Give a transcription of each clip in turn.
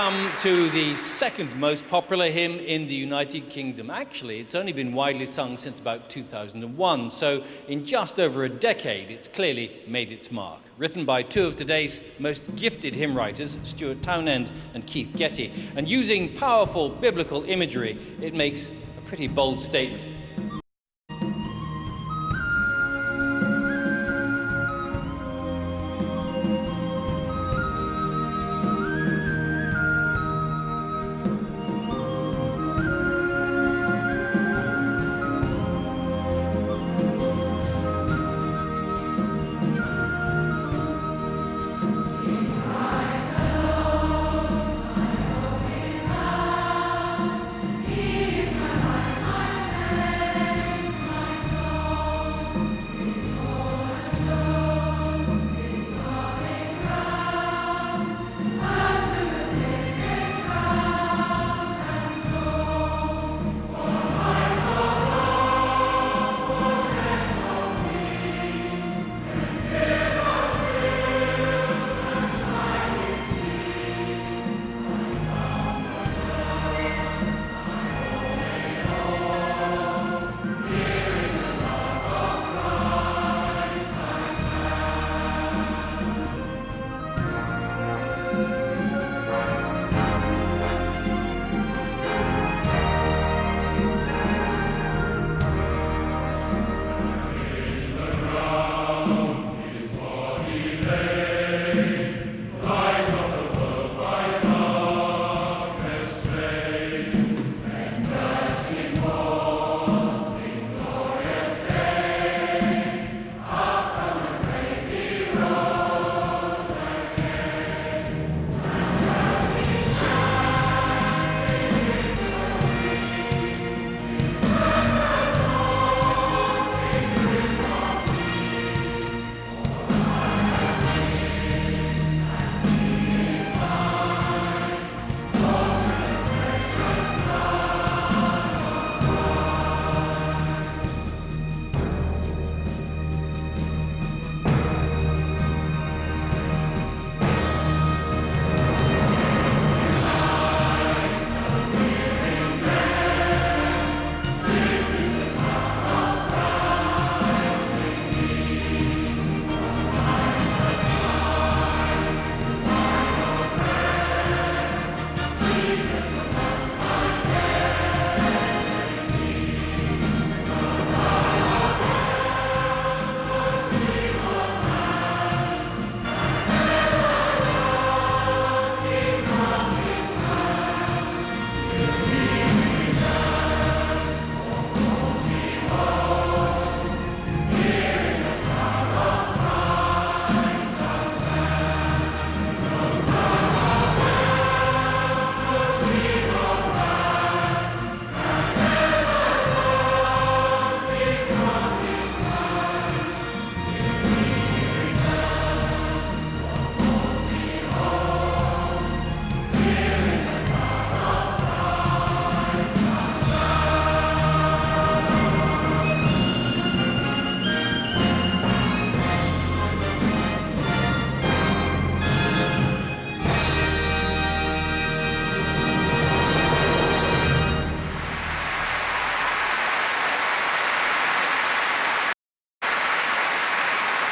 come to the second most popular hymn in the United Kingdom. Actually, it's only been widely sung since about 2001, so in just over a decade, it's clearly made its mark. Written by two of today's most gifted hymn writers, Stuart Townend and Keith Getty, and using powerful biblical imagery, it makes a pretty bold statement.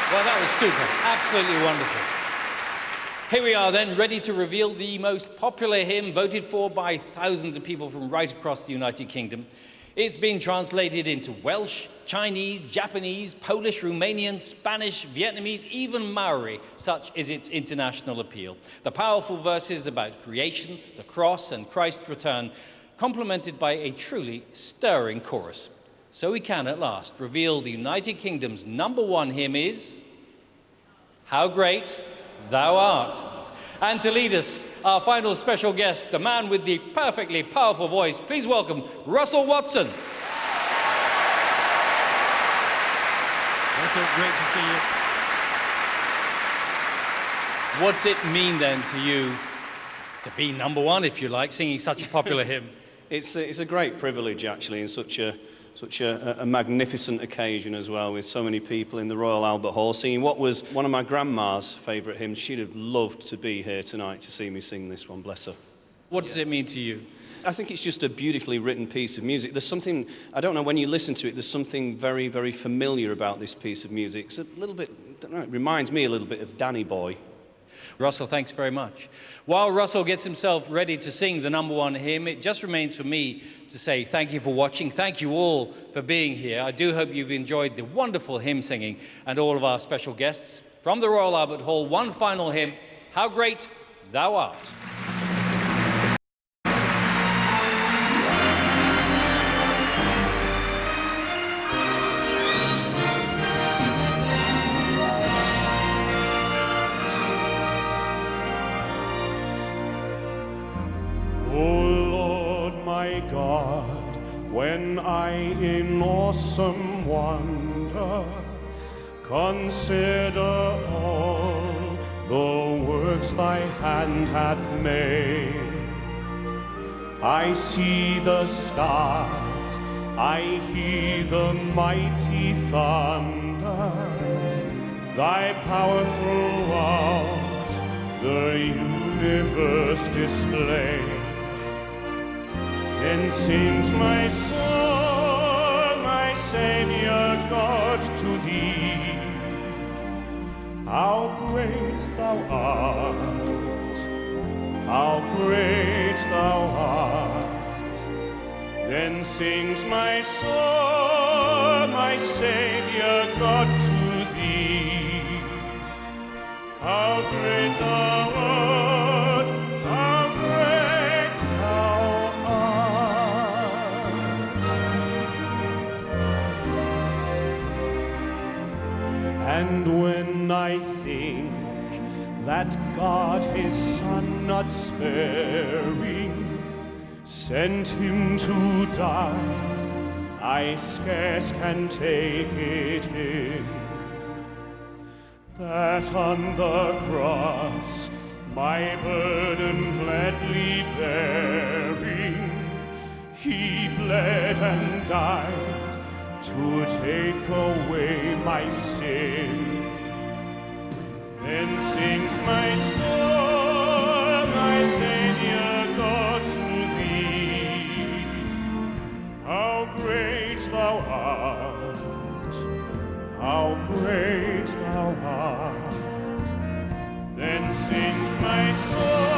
Well, that was super. Absolutely wonderful. Here we are then, ready to reveal the most popular hymn voted for by thousands of people from right across the United Kingdom. It's been translated into Welsh, Chinese, Japanese, Polish, Romanian, Spanish, Vietnamese, even Maori. Such is its international appeal. The powerful verses about creation, the cross, and Christ's return, complemented by a truly stirring chorus. So we can, at last, reveal the United Kingdom's #1 hymn is How Great Thou Art. And to lead us, our final special guest, the man with the perfectly powerful voice, please welcome Russell Watson. Russell, great to see you. What's it mean then to you to be #1, if you like, singing such a popular hymn? It's a great privilege, actually, in such a magnificent occasion as well, with so many people in the Royal Albert Hall singing what was one of my grandma's favourite hymns. She'd have loved to be here tonight to see me sing this one, bless her. What does it mean to you? I think it's just a beautifully written piece of music. There's something, I don't know, when you listen to it, there's something very, very familiar about this piece of music. It's a little bit, I don't know, it reminds me a little bit of Danny Boy. Russell, thanks very much. While Russell gets himself ready to sing the number one hymn, it just remains for me to say thank you for watching. Thank you all for being here. I do hope you've enjoyed the wonderful hymn singing and all of our special guests. From the Royal Albert Hall, one final hymn, How Great Thou Art. God, when I in awesome wonder consider all the works thy hand hath made, I see the stars, I hear the mighty thunder, thy power throughout the universe displayed. Then sings my soul, my Savior God, to thee. How great thou art, how great thou art. Then sings my soul, my Savior God, to thee. How great thou art, how great thou art. And when I think that God his Son not sparing sent him to die, I scarce can take it in, that on the cross my burden gladly bearing, he bled and died to take away my sin. Then sings my soul, my Savior God, to thee. How great thou art, how great thou art. Then sings my soul,